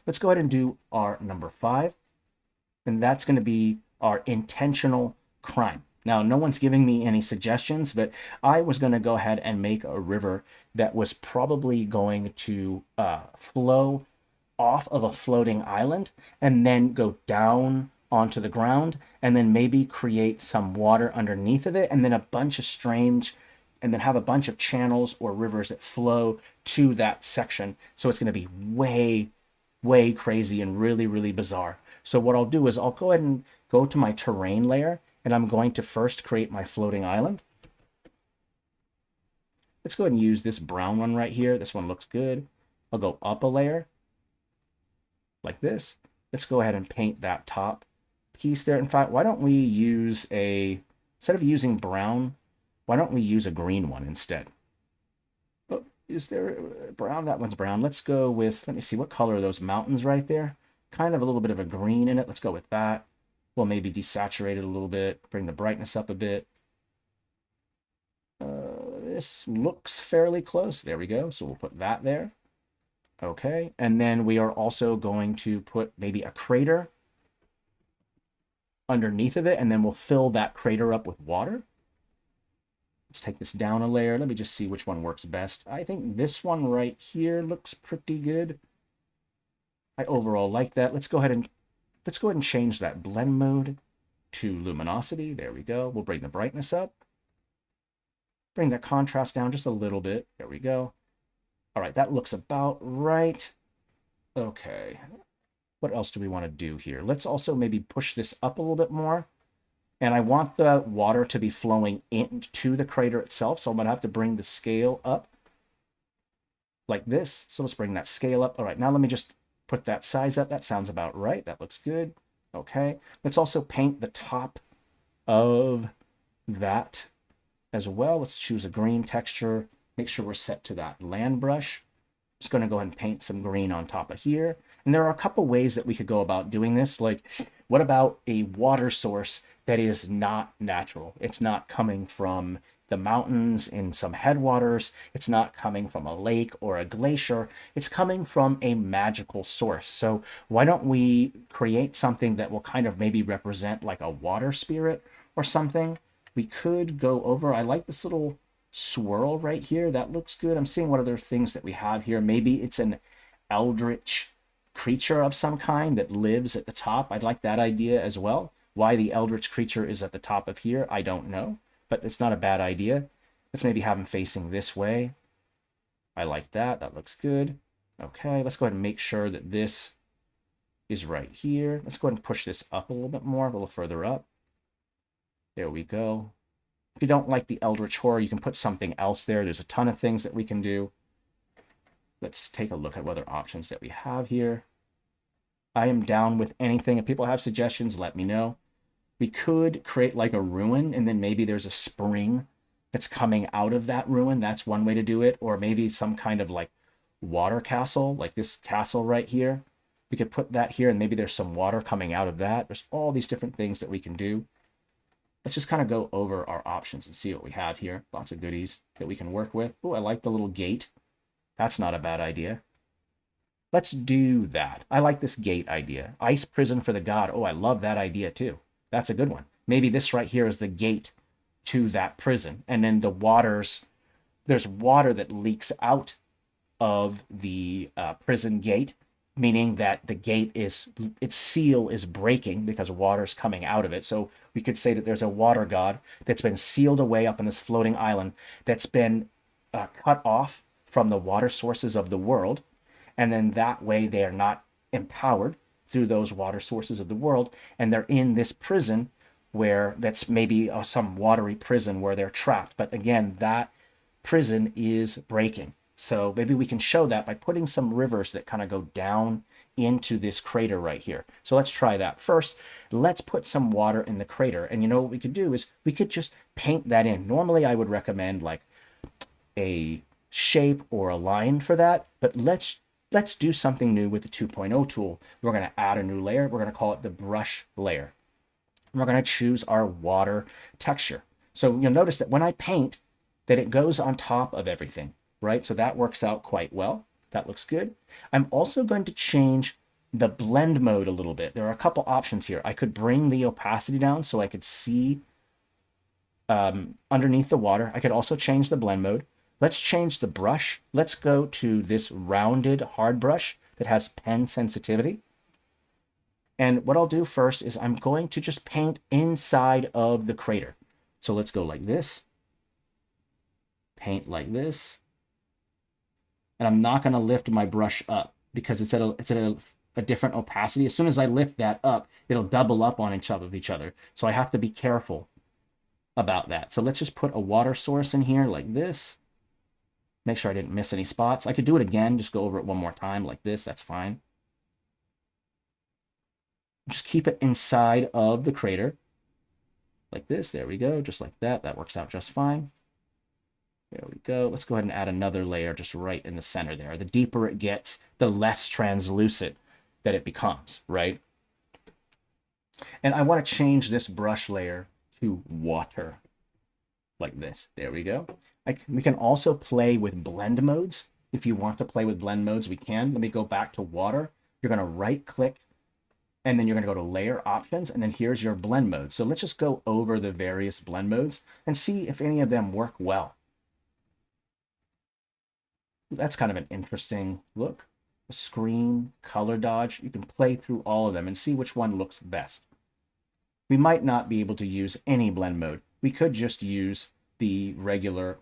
Let's go ahead and do our number 5, and that's going to be our intentional crime. Now, no one's giving me any suggestions, but I was going to go ahead and make a river that was probably going to flow off of a floating island and then go down onto the ground and then maybe create some water underneath of it and then a bunch of strange and then have a bunch of channels or rivers that flow to that section. So it's going to be way crazy and really bizarre. So what I'll do is I'll go ahead and go to my terrain layer, and I'm going to first create my floating island. Let's go ahead and use this brown one right here. This one looks good. I'll go up a layer like this. Let's go ahead and paint that top piece there. In fact, why don't we use instead of using brown, why don't we use a green one instead? Oh, is there brown? That one's brown. Let's go with, let me see, what color are those mountains right there? Kind of a little bit of a green in it. Let's go with that. We'll maybe desaturate it a little bit, bring the brightness up a bit. This looks fairly close. There we go. So we'll put that there. Okay, and then we are also going to put maybe a crater underneath of it, and then we'll fill that crater up with water. Let's take this down a layer. Let me just see which one works best. I think this one right here looks pretty good. I overall like that. Let's go ahead and change that blend mode to luminosity. There we go. We'll bring the brightness up. Bring the contrast down just a little bit. There we go. All right, that looks about right. Okay, what else do we want to do here? Let's also maybe push this up a little bit more. And I want the water to be flowing into the crater itself, so I'm going to have to bring the scale up like this. So let's bring that scale up. All right, now let me just put that size up. That sounds about right. That looks good. Okay, let's also paint the top of that as well. Let's choose a green texture. Make sure we're set to that land brush. Just going to go ahead and paint some green on top of here. And there are a couple ways that we could go about doing this. Like, what about a water source that is not natural? It's not coming from the mountains in some headwaters. It's not coming from a lake or a glacier. It's coming from a magical source. So why don't we create something that will kind of maybe represent like a water spirit or something? We could go over, I like this little swirl right here. That looks good. I'm seeing what other things that we have here. Maybe it's an eldritch creature of some kind that lives at the top. I'd like that idea as well. Why the eldritch creature is at the top of here, I don't know, but it's not a bad idea. Let's maybe have him facing this way. I like that. That looks good. Okay, let's go ahead and make sure that this is right here. Let's go ahead and push this up a little bit more, a little further up. There we go. If you don't like the eldritch horror, you can put something else there. There's a ton of things that we can do. Let's take a look at what other options that we have here. I am down with anything. If people have suggestions, let me know. We could create like a ruin, and then maybe there's a spring that's coming out of that ruin. That's one way to do it. Or maybe some kind of like water castle, like this castle right here. We could put that here, and maybe there's some water coming out of that. There's all these different things that we can do. Let's just kind of go over our options and see what we have here. Lots of goodies that we can work with. Oh, I like the little gate. That's not a bad idea. Let's do that. I like this gate idea. Ice prison for the god. Oh, I love that idea too. That's a good one. Maybe this right here is the gate to that prison. And then the waters, there's water that leaks out of the prison gate, meaning that the gate its seal is breaking because water's coming out of it. So we could say that there's a water god that's been sealed away up on this floating island that's been cut off from the water sources of the world. And then that way they are not empowered through those water sources of the world. And they're in this prison where that's maybe some watery prison where they're trapped. But again, that prison is breaking. So maybe we can show that by putting some rivers that kind of go down into this crater right here. So let's try that. First, let's put some water in the crater. And you know what we could do is we could just paint that in. Normally I would recommend like a shape or a line for that, but let's do something new with the 2.0 tool. We're going to add a new layer. We're going to call it the brush layer. And we're going to choose our water texture. So you'll notice that when I paint, that it goes on top of everything, right? So that works out quite well. That looks good. I'm also going to change the blend mode a little bit. There are a couple options here. I could bring the opacity down so I could see underneath the water. I could also change the blend mode. Let's change the brush. Let's go to this rounded hard brush that has pen sensitivity. And what I'll do first is I'm going to just paint inside of the crater. So let's go like this, paint like this. And I'm not going to lift my brush up because it's at a different opacity. As soon as I lift that up, it'll double up on each other. So I have to be careful about that. So let's just put a water source in here like this. Make sure I didn't miss any spots. I could do it again, just go over it one more time like this. That's fine. Just keep it inside of the crater like this. There we go. Just like that. That works out just fine. There we go. Let's go ahead and add another layer just right in the center there. The deeper it gets, the less translucent that it becomes, right? And I want to change this brush layer to water like this. There we go. We can also play with blend modes. If you want to play with blend modes, we can. Let me go back to water. You're going to right click and then you're going to go to layer options, and then here's your blend mode. So let's just go over the various blend modes and see if any of them work well. That's kind of an interesting look. A screen, color dodge. You can play through all of them and see which one looks best. We might not be able to use any blend mode. We could just use the regular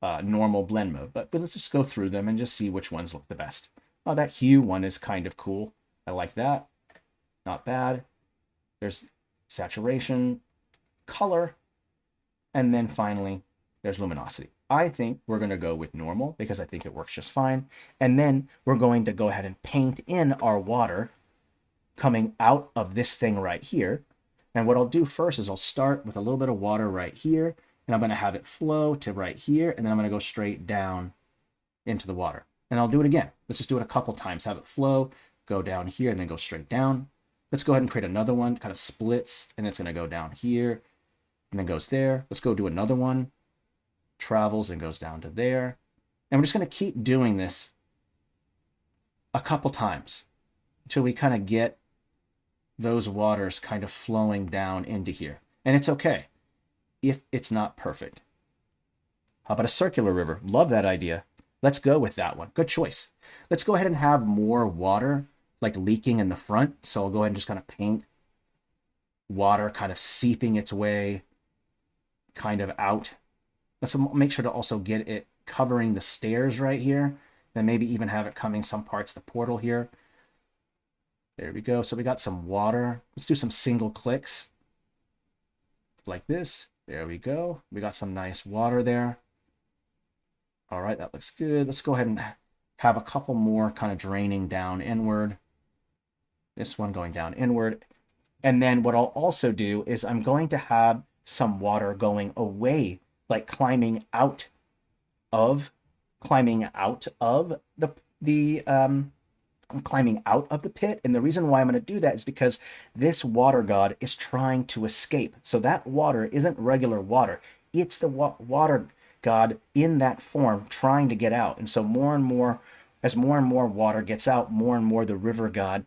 normal blend mode, but let's just go through them and just see which ones look the best. Oh, that hue one is kind of cool. I like that. Not bad. There's saturation, color, and then finally there's luminosity. I think we're going to go with normal because I think it works just fine. And then we're going to go ahead and paint in our water coming out of this thing right here. And what I'll do first is I'll start with a little bit of water right here, and I'm going to have it flow to right here, and then I'm going to go straight down into the water. And I'll do it again. Let's just do it a couple times. Have it flow, go down here, and then go straight down. Let's go ahead and create another one, kind of splits, and it's going to go down here, and then goes there. Let's go do another one, travels and goes down to there. And we're just going to keep doing this a couple times until we kind of get those waters kind of flowing down into here. And it's okay if it's not perfect. How about a circular river? Love that idea. Let's go with that one. Good choice. Let's go ahead and have more water like leaking in the front. So I'll go ahead and just kind of paint water kind of seeping its way kind of out. Let's make sure to also get it covering the stairs right here. Then maybe even have it coming some parts of the portal here. There we go. So we got some water. Let's do some single clicks like this. There we go. We got some nice water there. All right, that looks good. Let's go ahead and have a couple more kind of draining down inward. This one going down inward. And then what I'll also do is I'm going to have some water going away, like climbing out of the pit. And the reason why I'm going to do that is because this water god is trying to escape. So that water isn't regular water. It's the water god in that form trying to get out. And so more and more, as more and more water gets out, more and more the river god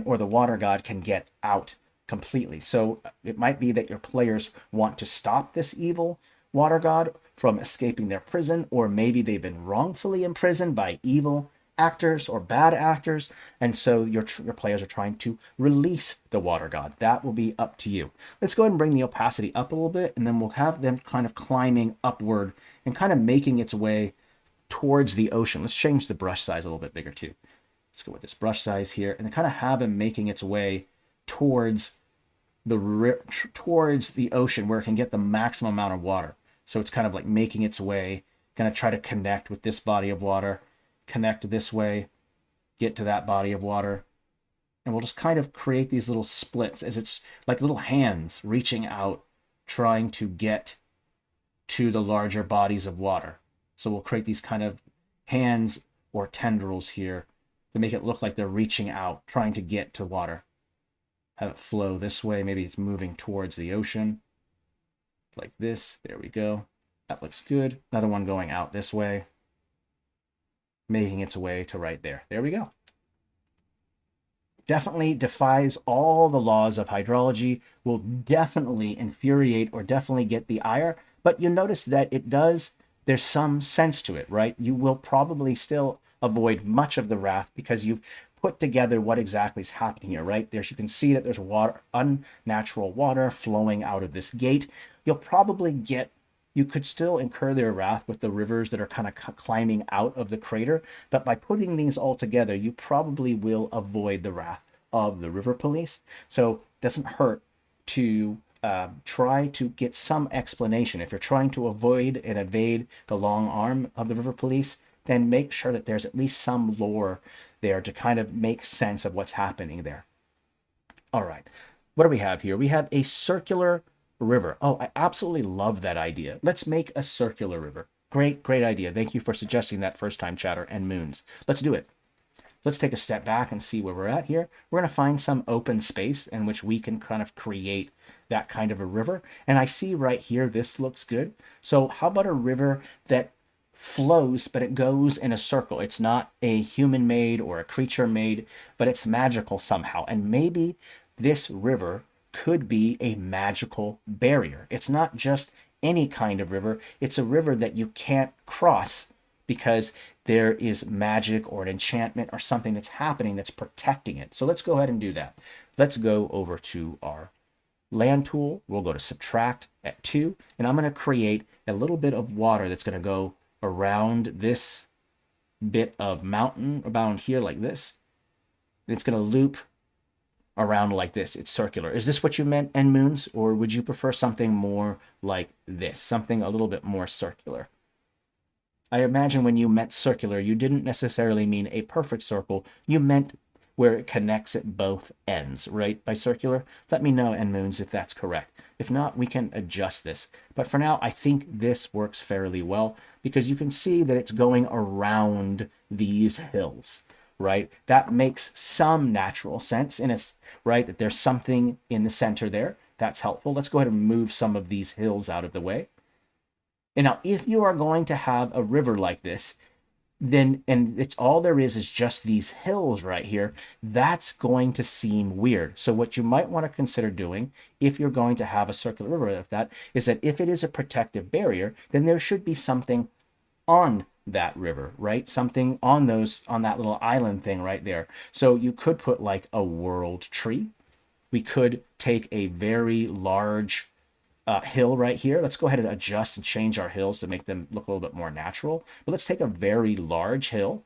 or the water god can get out completely. So it might be that your players want to stop this evil water god from escaping their prison, or maybe they've been wrongfully imprisoned by evil actors or bad actors, and so your players are trying to release the water god. That will be up to you. Let's go ahead and bring the opacity up a little bit, and then we'll have them kind of climbing upward and kind of making its way towards the ocean. Let's change the brush size a little bit bigger too. Let's go with this brush size here, and then kind of have them making its way towards the ocean where it can get the maximum amount of water. So it's kind of like making its way, going to try to connect with this body of water, connect this way, get to that body of water. And we'll just kind of create these little splits as it's like little hands reaching out, trying to get to the larger bodies of water. So we'll create these kind of hands or tendrils here to make it look like they're reaching out, trying to get to water. Have it flow this way. Maybe it's moving towards the ocean like this. There we go. That looks good. Another one going out this way, making its way to right there. There we go. Definitely defies all the laws of hydrology, will definitely infuriate or definitely get the ire. But you notice that it does, there's some sense to it, right? You will probably still avoid much of the wrath because you've put together what exactly is happening here, right? There's, you can see that there's water, unnatural water flowing out of this gate. You'll probably get, you could still incur their wrath with the rivers that are kind of climbing out of the crater, but by putting these all together, you probably will avoid the wrath of the river police. So it doesn't hurt to try to get some explanation. If you're trying to avoid and evade the long arm of the river police, then make sure that there's at least some lore there to kind of make sense of what's happening there. All right, what do we have here? We have a circular river. Oh, I absolutely love that idea. Let's make a circular river. Great, great idea. Thank you for suggesting that first time, Chatter and Moons. Let's do it. Let's take a step back and see where we're at here. We're going to find some open space in which we can kind of create that kind of a river. And I see right here, this looks good. So how about a river that flows, but it goes in a circle? It's not a human made or a creature made, but it's magical somehow. And maybe this river could be a magical barrier. It's not just any kind of river. It's a river that you can't cross because there is magic or an enchantment or something that's happening that's protecting it. So let's go ahead and do that. Let's go over to our land tool. We'll go to subtract at 2, and I'm going to create a little bit of water that's going to go around this bit of mountain around here like this. It's going to loop around like this. It's circular. Is this what you meant, End Moons, or would you prefer something more like this, something a little bit more circular? I imagine when you meant circular, you didn't necessarily mean a perfect circle. You meant where it connects at both ends, right? By circular. Let me know, End Moons, if that's correct. If not, we can adjust this. But for now, I think this works fairly well because you can see that it's going around these hills, right? That makes some natural sense in it's right that there's something in the center there. That's helpful. Let's go ahead and move some of these hills out of the way. And now, if you are going to have a river like this, then, and it's all there is just these hills right here, that's going to seem weird. So what you might want to consider doing, if you're going to have a circular river like that, is that if it is a protective barrier, then there should be something on that river, right? Something on those, on that little island thing right there. So you could put like a world tree. We could take a very large hill right here. Let's go ahead and adjust and change our hills to make them look a little bit more natural. But let's take a very large hill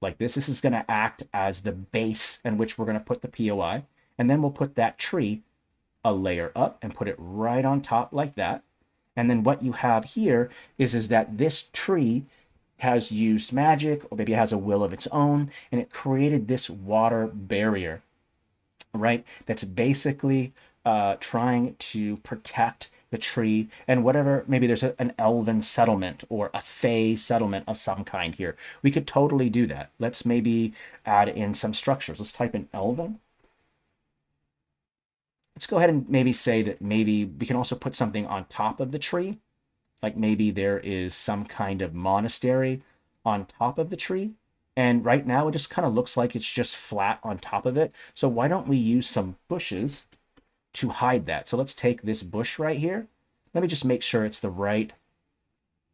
like this. This is going to act as the base in which we're going to put the POI. And then we'll put that tree a layer up and put it right on top like that. And then what you have here is that this tree has used magic, or maybe it has a will of its own, and it created this water barrier, right? That's basically trying to protect the tree and whatever, maybe there's an elven settlement or a fey settlement of some kind here. We could totally do that. Let's maybe add in some structures. Let's type in elven. Let's go ahead and maybe say that maybe we can also put something on top of the tree. Like maybe there is some kind of monastery on top of the tree. And right now it just kind of looks like it's just flat on top of it. So why don't we use some bushes to hide that? So let's take this bush right here. Let me just make sure it's the right,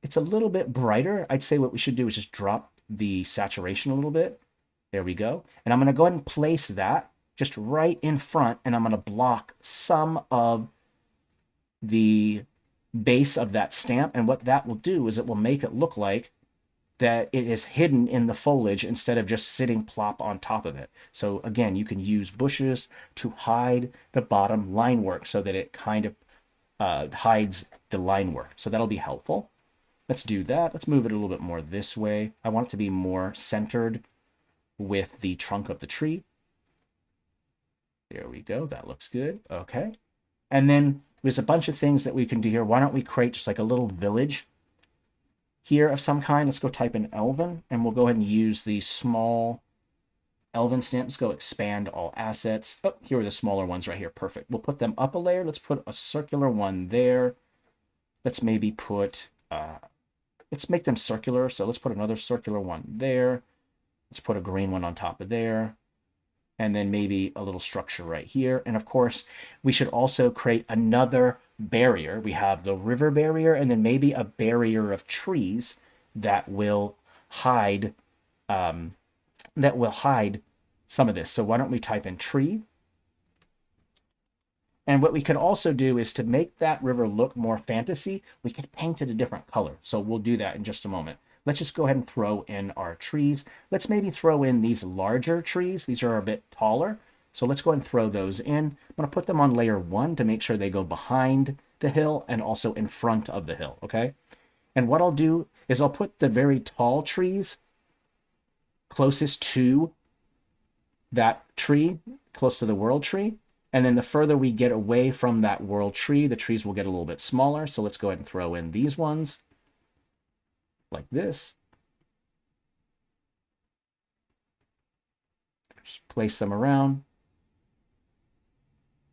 it's a little bit brighter. I'd say what we should do is just drop the saturation a little bit. There we go. And I'm going to go ahead and place that just right in front, and I'm going to block some of the base of that stamp. And what that will do is it will make it look like that it is hidden in the foliage instead of just sitting plop on top of it. So again, you can use bushes to hide the bottom line work so that it kind of hides the line work. So that'll be helpful. Let's do that. Let's move it a little bit more this way. I want it to be more centered with the trunk of the tree. There we go. That looks good. Okay. And then there's a bunch of things that we can do here. Why don't we create just like a little village here of some kind? Let's go type in elven, and we'll go ahead and use the small elven stamp. Let's go expand all assets. Oh, here are the smaller ones right here. Perfect. We'll put them up a layer. Let's put a circular one there. Let's maybe put, let's make them circular. So let's put another circular one there. Let's put a green one on top of there. and then maybe a little structure right here. And of course, we should also create another barrier. We have the river barrier and then maybe a barrier of trees that will hide some of this. So why don't we type in tree? And what we could also do is to make that river look more fantasy, we could paint it a different color. So we'll do that in just a moment. Let's just go ahead and throw in our trees. Let's maybe throw in these larger trees. These are a bit taller. So let's go ahead and throw those in. I'm going to put them on layer 1 to make sure they go behind the hill and also in front of the hill, okay? And what I'll do is I'll put the very tall trees closest to that tree, close to the world tree. And then the further we get away from that world tree, the trees will get a little bit smaller. So let's go ahead and throw in these ones like this. Just place them around.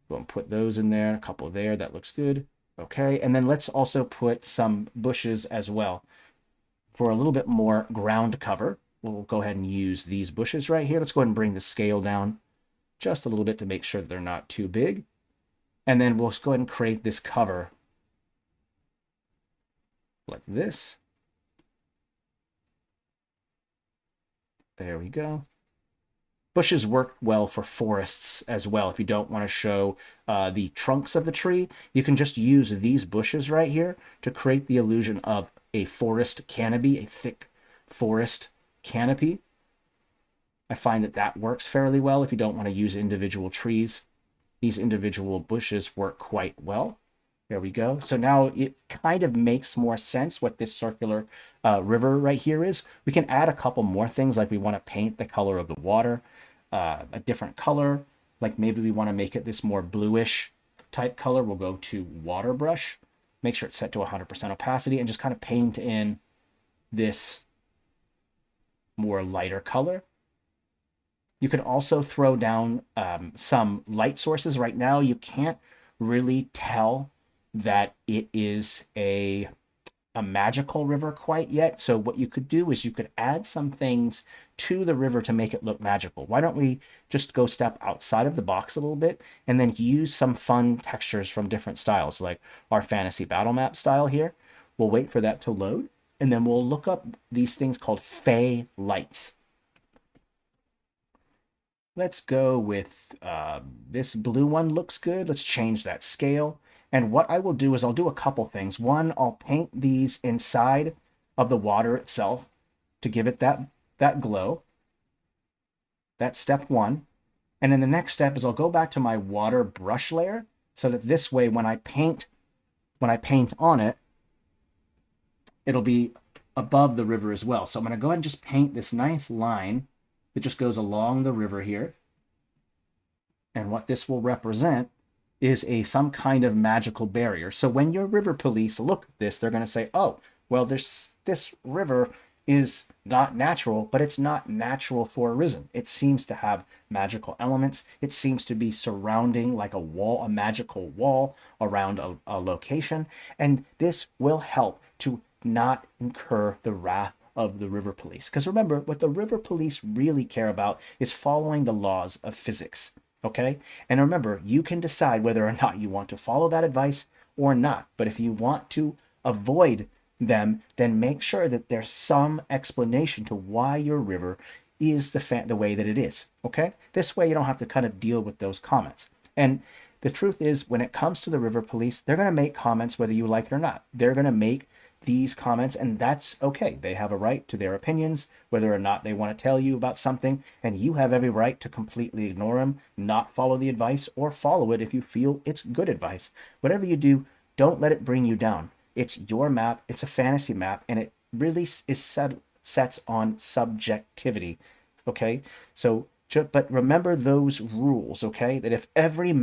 Go and put those in there, a couple there. That looks good. Okay, and then let's also put some bushes as well for a little bit more ground cover. We'll go ahead and use these bushes right here. Let's go ahead and bring the scale down just a little bit to make sure that they're not too big. And then we'll go ahead and create this cover like this. There we go. Bushes work well for forests as well. If you don't want to show the trunks of the tree, you can just use these bushes right here to create the illusion of a forest canopy, a thick forest canopy. I find that that works fairly well if you don't want to use individual trees. These individual bushes work quite well. There we go. So now it kind of makes more sense what this circular river right here is. We can add a couple more things, like we want to paint the color of the water a different color. Like maybe we want to make it this more bluish type color. We'll go to water brush, make sure it's set to 100% opacity, and just kind of paint in this more lighter color. You can also throw down some light sources. Right now, you can't really tell that it is a magical river quite yet. So what you could do is you could add some things to the river to make it look magical. Why don't we just go step outside of the box a little bit and then use some fun textures from different styles, like our fantasy battle map style here. We'll wait for that to load, and then we'll look up these things called Fey lights. Let's go with this blue one looks good. Let's change that scale. And what I will do is I'll do a couple things. One, I'll paint these inside of the water itself to give it that glow. That's step one. And then the next step is I'll go back to my water brush layer so that this way when I paint on it, it'll be above the river as well. So I'm going to go ahead and just paint this nice line that just goes along the river here. And what this will represent is some kind of magical barrier. So when your river police look at this, they're going to say, oh, well, this river is not natural, but it's not natural for a reason. It seems to have magical elements. It seems to be surrounding like a wall, a magical wall around a location. And this will help to not incur the wrath of the river police. Because remember, what the river police really care about is following the laws of physics. Okay? And remember, you can decide whether or not you want to follow that advice or not. But if you want to avoid them, then make sure that there's some explanation to why your river is the way that it is. Okay? This way you don't have to kind of deal with those comments. And the truth is, when it comes to the river police, they're going to make comments whether you like it or not. They're going to make these comments, and that's okay. They have a right to their opinions, whether or not they want to tell you about something, and you have every right to completely ignore them, not follow the advice, or follow it if you feel it's good advice. Whatever you do, don't let it bring you down. It's your map, it's a fantasy map, and it really is sets on subjectivity, okay? So, but remember those rules, okay? That if every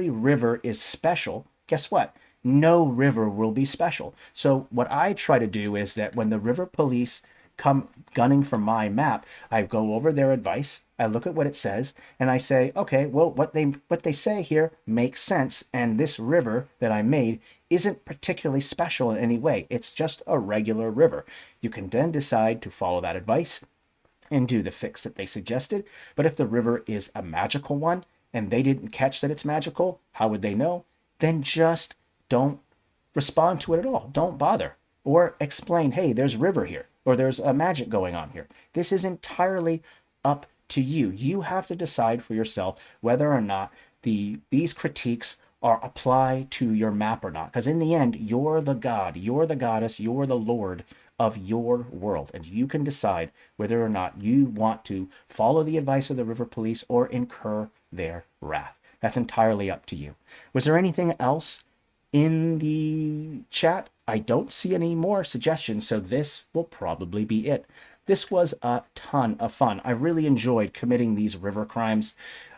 river is special, guess what? No river will be special. So what I try to do is that when the river police come gunning for my map, I go over their advice, I look at what it says, and I say, okay, well, what they say here makes sense, and this river that I made isn't particularly special in any way. It's just a regular river. You can then decide to follow that advice, and do the fix that they suggested. But if the river is a magical one and they didn't catch that it's magical, how would they know? Then just don't respond to it at all. Don't bother. Or explain, hey, there's river here, or there's a magic going on here. This is entirely up to you. You have to decide for yourself whether or not these critiques are apply to your map or not. Because in the end, you're the god, you're the goddess, you're the lord of your world. And you can decide whether or not you want to follow the advice of the river police or incur their wrath. That's entirely up to you. Was there anything else in the chat? I don't see any more suggestions, so this will probably be it. This was a ton of fun. I really enjoyed committing these river crimes.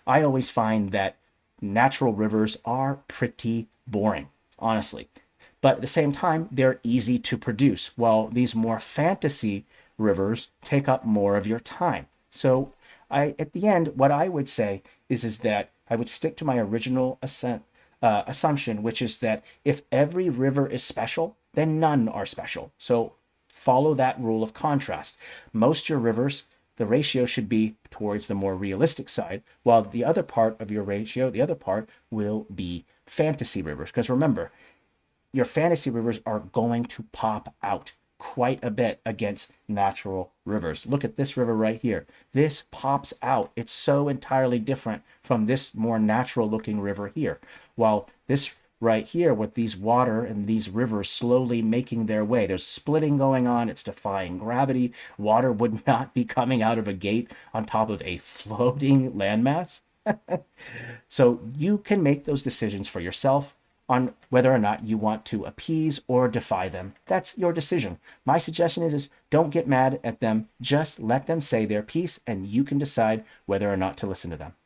I always find that natural rivers are pretty boring, honestly. But at the same time, they're easy to produce, while these more fantasy rivers take up more of your time. So at the end, what I would say is that I would stick to my original assumption, which is that if every river is special, then none are special. So follow that rule of contrast. Most your rivers, the ratio should be towards the more realistic side, while the other part of your ratio, the other part will be fantasy rivers. Because remember, your fantasy rivers are going to pop out quite a bit against natural rivers. Look at this river right here. This pops out. It's so entirely different from this more natural looking river here. While this right here with these water and these rivers slowly making their way, there's splitting going on. It's defying gravity. Water would not be coming out of a gate on top of a floating landmass. So you can make those decisions for yourself on whether or not you want to appease or defy them. That's your decision. My suggestion is don't get mad at them. Just let them say their piece and you can decide whether or not to listen to them.